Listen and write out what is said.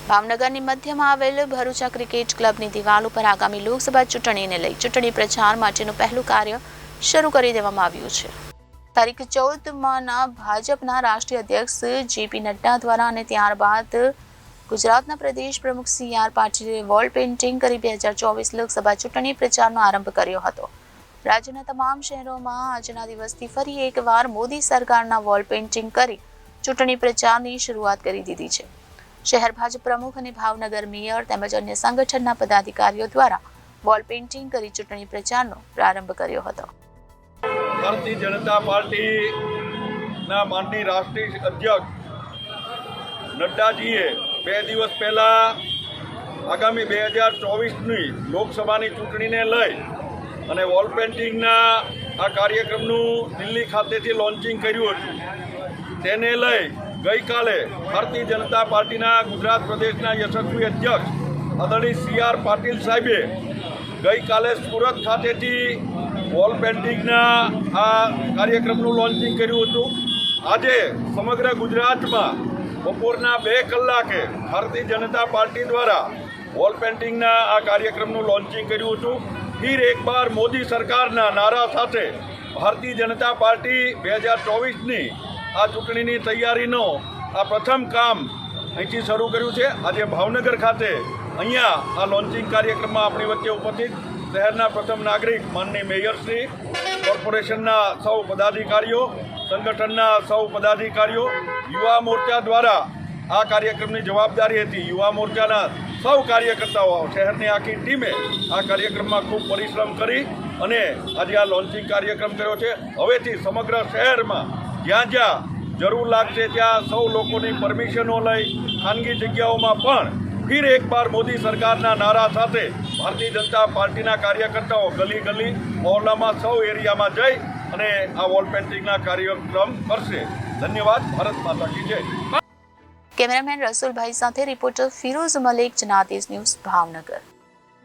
ભાવનગરની મધ્યમાં આવેલ ભરૂચા ક્રિકેટ ક્લબની દિવાલ ઉપર આગામી લોકસભા ચૂંટણીને લઈ ચૂંટણી પ્રચાર માટેનું પહેલું કાર્ય શરૂ કરી દેવામાં આવ્યું છે। તારીખ 14 ભાજપના રાષ્ટ્રીય અધ્યક્ષ જેપી નડ્ડા દ્વારા અને ત્યારબાદ ગુજરાતના પ્રદેશ પ્રમુખ CR પાટીલે વોલ પેઇન્ટિંગ કરી 2024 લોકસભા ચૂંટણી પ્રચારનો આરંભ કર્યો હતો। રાજ્યના તમામ શહેરોમાં આજના દિવસથી ફરી એકવાર મોદી સરકારના વોલ પેઇન્ટિંગ કરી ચૂંટણી પ્રચારની શરૂઆત કરી દીધી છે। શહેર ભાજપ પ્રમુખ અને ભાવનગર મેયર તેમજ અન્ય સંગઠનના પદાધિકારીઓ દ્વારા વોલ પેઇન્ટિંગ કરી ચૂંટણી પ્રચારનો પ્રારંભ કર્યો હતો। ભારતીય જનતા પાર્ટીના માનનીય રાષ્ટ્રીય અધ્યક્ષ નડ્ડાજીએ 2 દિવસ પહેલા આગામી 2024ની લોકસભાની ચૂંટણીને લઈ અને વોલ પેઇન્ટિંગના આ કાર્યક્રમનું દિલ્હી ખાતેથી લોન્ચિંગ કર્યું હતું। તેને લઈ ગઈકાલે ભારતીય જનતા પાર્ટીના ગુજરાત પ્રદેશના યશસ્વી અધ્યક્ષ આદરણીય CR પાટીલ સાહેબે ગઈકાલે સુરત ખાતેથી વોલ પેઇન્ટિંગના આ કાર્યક્રમનું લોન્ચિંગ કર્યું હતું। આજે સમગ્ર ગુજરાતમાં બપોરના 2 કલાકે ભારતીય જનતા પાર્ટી દ્વારા વોલ પેઇન્ટિંગના આ કાર્યક્રમનું લોન્ચિંગ કર્યું હતું। ફિર એક બાર મોદી સરકારના નારા સાથે ભારતીય જનતા પાર્ટી 2024ની આ ચૂંટણીની તૈયારીનો આ પ્રથમ કામ અહીંથી શરૂ કર્યું છે। આજે ભાવનગર ખાતે અહીંયા આ લોન્ચિંગ કાર્યક્રમમાં આપણી વચ્ચે ઉપસ્થિત શહેરના પ્રથમ નાગરિક માનનીય મેયરશ્રી, કોર્પોરેશનના સૌ પદાધિકારીઓ, સંગઠનના સૌ પદાધિકારીઓ, યુવા મોરચા દ્વારા આ કાર્યક્રમની જવાબદારી હતી। યુવા મોરચાના સૌ કાર્યકર્તાઓ, શહેરની આખી ટીમે આ કાર્યક્રમમાં ખૂબ પરિશ્રમ કરી અને આજે આ લોન્ચિંગ કાર્યક્રમ કર્યો છે। હવેથી સમગ્ર શહેરમાં જ્યાં જ્યાં જરૂર લાગશે ત્યાં સૌ લોકોની પરમિશનો લઈ ખાનગી જગ્યાઓમાં પણ ફિર એક બાર મોદી સરકારના નારા સાથે ભારતીય જનતા પાર્ટીના કાર્યકર્તાઓ ગલી ગલી મહોલ્લામાં સૌ એરિયામાં જઈ અને આ વોલ પેઇન્ટિંગના કાર્યક્રમ કરશે। ધન્યવાદ। ભારત માતા કી જય। કેમેરામેન રસુલભાઈ સાથે રિપોર્ટર ફિરોઝ મલિક, જનાદેશ ન્યૂઝ, ભાવનગર।